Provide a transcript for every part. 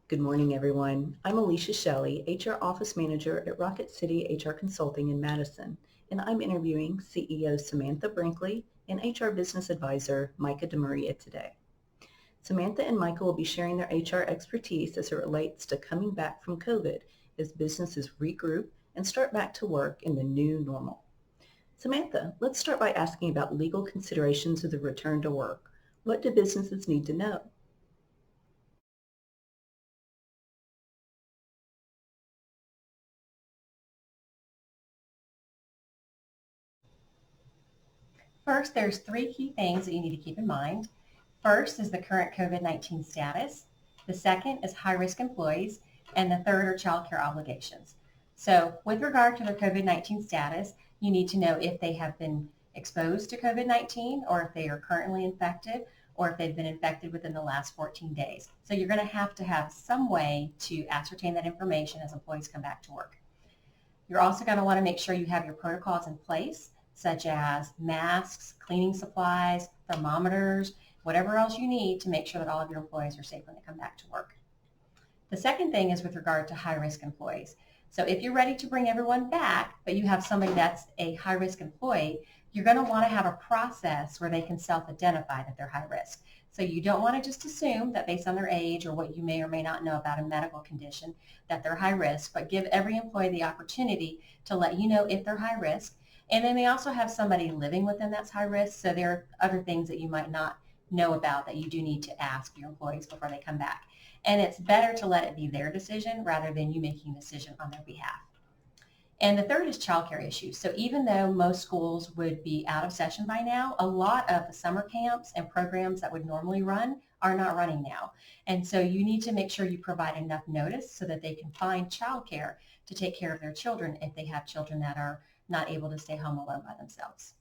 Good morning, everyone. I'm Alicia Shelley, HR Office Manager at Rocket City HR Consulting in Madison, and I'm interviewing CEO Samantha Brinkley and HR Business Advisor Micah DeMaria today. Samantha and Micah will be sharing their HR expertise as it relates to coming back from COVID as businesses regroup and start back to work in the new normal. Samantha, let's start by asking about legal considerations of the return to work. What do businesses need to know? First, there's three key things that you need to keep in mind. First is the current COVID-19 status. The second is high-risk employees. And the third are child care obligations. So with regard to their COVID-19 status, you need to know if they have been exposed to COVID-19 or if they are currently infected or if they've been infected within the last 14 days. So you're going to have some way to ascertain that information as employees come back to work. You're also going to want to make sure you have your protocols in place, such as masks, cleaning supplies, thermometers, whatever else you need to make sure that all of your employees are safe when they come back to work. The second thing is with regard to high-risk employees. So if you're ready to bring everyone back, but you have somebody that's a high-risk employee, you're going to want to have a process where they can self-identify that they're high risk. So you don't want to just assume that based on their age or what you may or may not know about a medical condition that they're high risk, but give every employee the opportunity to let you know if they're high risk. And they may also have somebody living with them that's high risk, so there are other things that you might not know about that you do need to ask your employees before they come back. And it's better to let it be their decision rather than you making a decision on their behalf. And the third is childcare issues. So even though most schools would be out of session by now, a lot of the summer camps and programs that would normally run are not running now. And so you need to make sure you provide enough notice so that they can find childcare to take care of their children if they have children that are not able to stay home alone by themselves.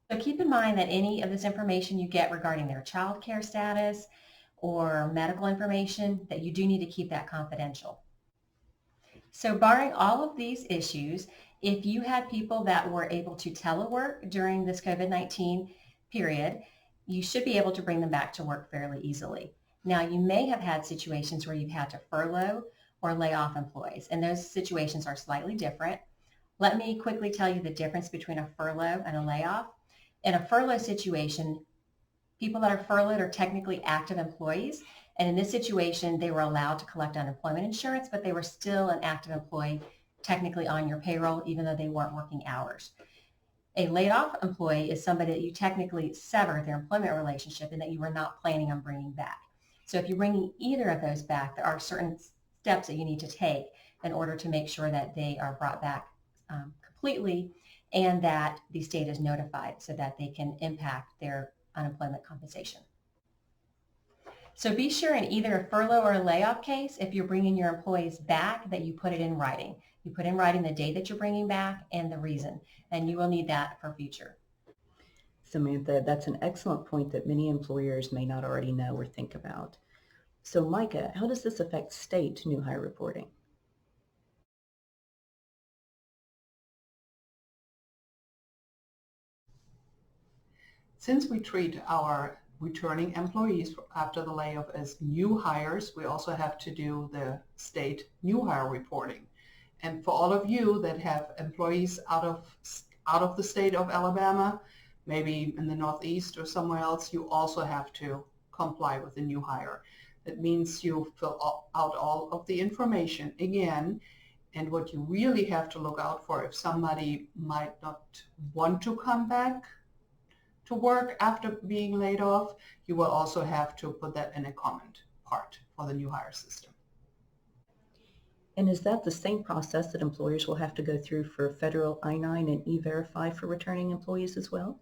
So keep in mind that any of this information you get regarding their child care status or medical information, that you do need to keep that confidential. So barring all of these issues, if you had people that were able to telework during this COVID-19 period, you should be able to bring them back to work fairly easily. Now, you may have had situations where you've had to furlough or lay off employees, and those situations are slightly different. Let me quickly tell you the difference between a furlough and a layoff. In a furlough situation, people that are furloughed are technically active employees, and in this situation, they were allowed to collect unemployment insurance, but they were still an active employee technically on your payroll, even though they weren't working hours. A laid off employee is somebody that you technically severed their employment relationship and that you were not planning on bringing back. So if you're bringing either of those back, there are certain steps that you need to take in order to make sure that they are brought back completely and that the state is notified so that they can impact their unemployment compensation. So be sure in either a furlough or a layoff case, if you're bringing your employees back, that you put it in writing. You put in writing the date that you're bringing back and the reason, and you will need that for future. Samantha, that's an excellent point that many employers may not already know or think about. So Micah, how does this affect state new hire reporting? Since we treat our returning employees after the layoff as new hires, we also have to do the state new hire reporting. And for all of you that have employees out of the state of Alabama, maybe in the Northeast or somewhere else, you also have to comply with the new hire. That means you fill out all of the information again. And what you really have to look out for, if somebody might not want to come back to work after being laid off, you will also have to put that in a comment part for the new hire system. And is that the same process that employers will have to go through for federal I-9 and E-Verify for returning employees as well?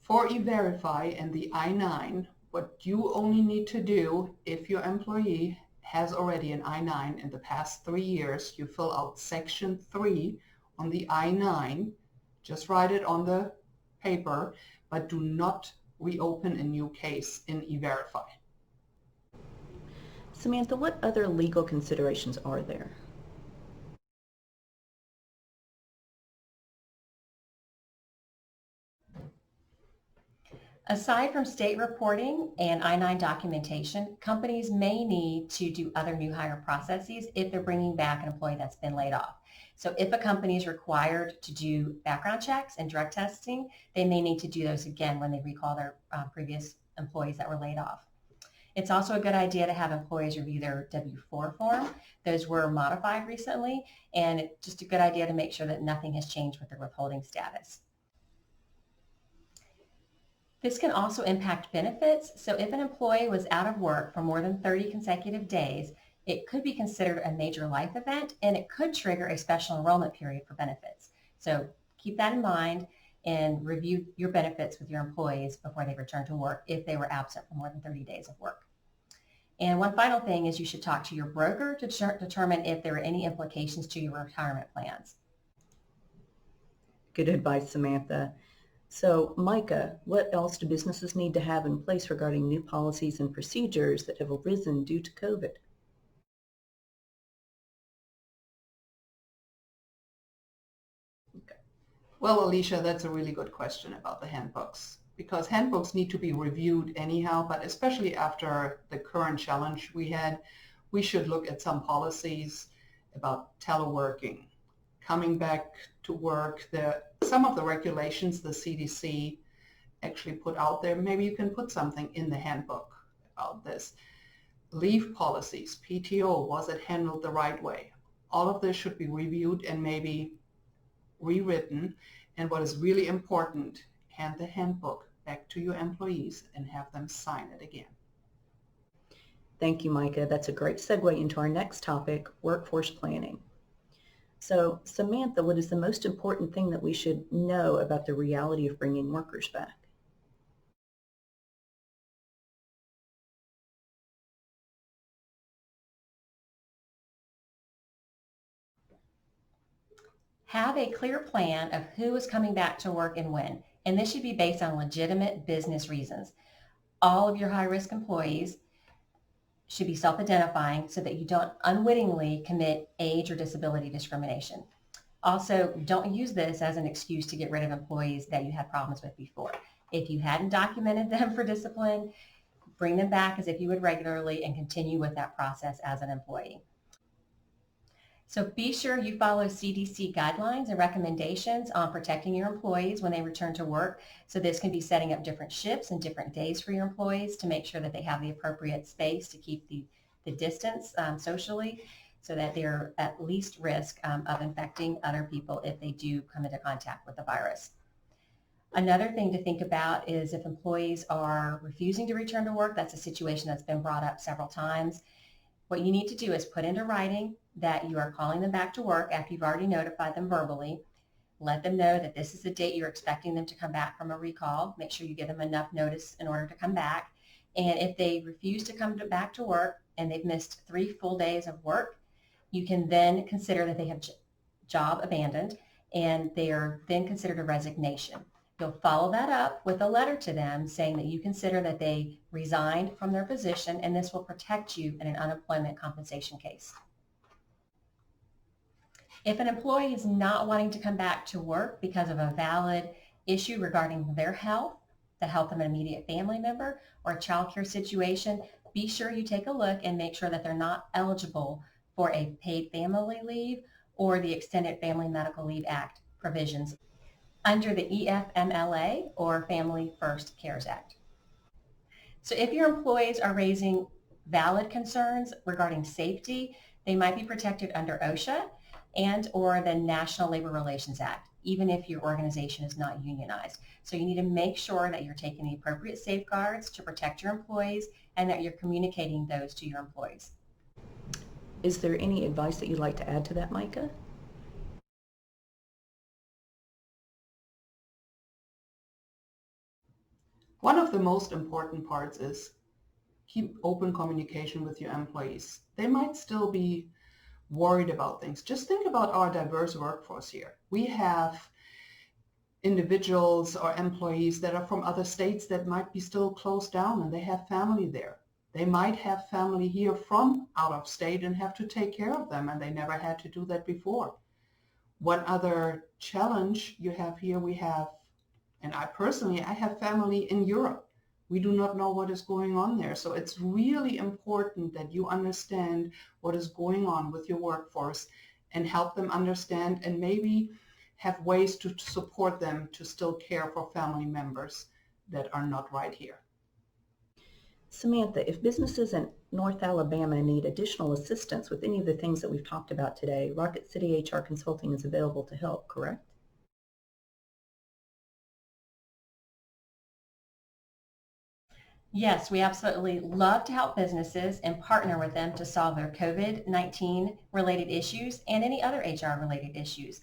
For E-Verify and the I-9, what you only need to do if your employee has already an I-9 in the past 3 years, you fill out section 3 on the I-9, just write it on the paper, but do not reopen a new case in E-Verify. Samantha, what other legal considerations are there? Aside from state reporting and I-9 documentation, companies may need to do other new hire processes if they're bringing back an employee that's been laid off. So if a company is required to do background checks and drug testing, they may need to do those again when they recall their previous employees that were laid off. It's also a good idea to have employees review their W-4 form. Those were modified recently, and it's just a good idea to make sure that nothing has changed with their withholding status. This can also impact benefits. So if an employee was out of work for more than 30 consecutive days, it could be considered a major life event, and it could trigger a special enrollment period for benefits. So keep that in mind and review your benefits with your employees before they return to work if they were absent for more than 30 days of work. And one final thing is you should talk to your broker to determine if there are any implications to your retirement plans. Good advice, Samantha. So, Micah, what else do businesses need to have in place regarding new policies and procedures that have arisen due to COVID? Well, Alicia, that's a really good question about the handbooks, because handbooks need to be reviewed anyhow, but especially after the current challenge we had, we should look at some policies about teleworking, coming back to work. Some of the regulations the CDC actually put out there, maybe you can put something in the handbook about this. Leave policies, PTO, was it handled the right way? All of this should be reviewed and maybe rewritten. And what is really important, hand the handbook back to your employees and have them sign it again. Thank you, Micah. That's a great segue into our next topic, workforce planning. So, Samantha, what is the most important thing that we should know about the reality of bringing workers back? Have a clear plan of who is coming back to work and when, and this should be based on legitimate business reasons. All of your high-risk employees should be self-identifying so that you don't unwittingly commit age or disability discrimination. Also, don't use this as an excuse to get rid of employees that you had problems with before. If you hadn't documented them for discipline, bring them back as if you would regularly and continue with that process as an employee. So be sure you follow CDC guidelines and recommendations on protecting your employees when they return to work. So this can be setting up different shifts and different days for your employees to make sure that they have the appropriate space to keep the distance socially so that they're at least risk of infecting other people if they do come into contact with the virus. Another thing to think about is if employees are refusing to return to work, that's a situation that's been brought up several times. What you need to do is put into writing that you are calling them back to work after you've already notified them verbally. Let them know that this is the date you're expecting them to come back from a recall. Make sure you give them enough notice in order to come back. And if they refuse to come back to work and they've missed 3 full days of work, you can then consider that they have job abandoned, and they are then considered a resignation. You'll follow that up with a letter to them saying that you consider that they resigned from their position, and this will protect you in an unemployment compensation case. If an employee is not wanting to come back to work because of a valid issue regarding their health, the health of an immediate family member, or a child care situation, be sure you take a look and make sure that they're not eligible for a paid family leave or the Extended Family Medical Leave Act provisions under the EFMLA or Family First Cares Act. So if your employees are raising valid concerns regarding safety, they might be protected under OSHA and or the National Labor Relations Act, even if your organization is not unionized. So you need to make sure that you're taking the appropriate safeguards to protect your employees and that you're communicating those to your employees. Is there any advice that you'd like to add to that, Micah? One of the most important parts is keep open communication with your employees. They might still be worried about things. Just think about our diverse workforce here. We have individuals or employees that are from other states that might be still closed down and they have family there. They might have family here from out of state and have to take care of them, and they never had to do that before. One other challenge you have here, we have And I personally, I have family in Europe. We do not know what is going on there. So it's really important that you understand what is going on with your workforce and help them understand, and maybe have ways to support them to still care for family members that are not right here. Samantha, if businesses in North Alabama need additional assistance with any of the things that we've talked about today, Rocket City HR Consulting is available to help, correct? Yes, we absolutely love to help businesses and partner with them to solve their COVID-19 related issues and any other HR related issues.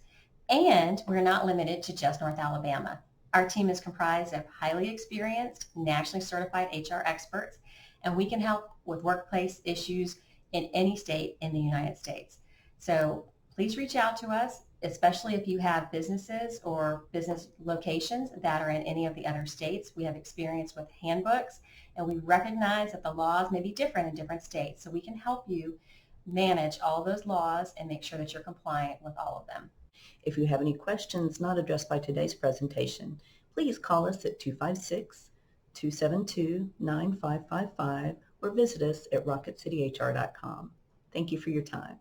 And we're not limited to just North Alabama. Our team is comprised of highly experienced, nationally certified HR experts, and we can help with workplace issues in any state in the United States. So please reach out to us, especially if you have businesses or business locations that are in any of the other states. We have experience with handbooks, and we recognize that the laws may be different in different states. So we can help you manage all those laws and make sure that you're compliant with all of them. If you have any questions not addressed by today's presentation, please call us at 256-272-9555 or visit us at rocketcityhr.com. Thank you for your time.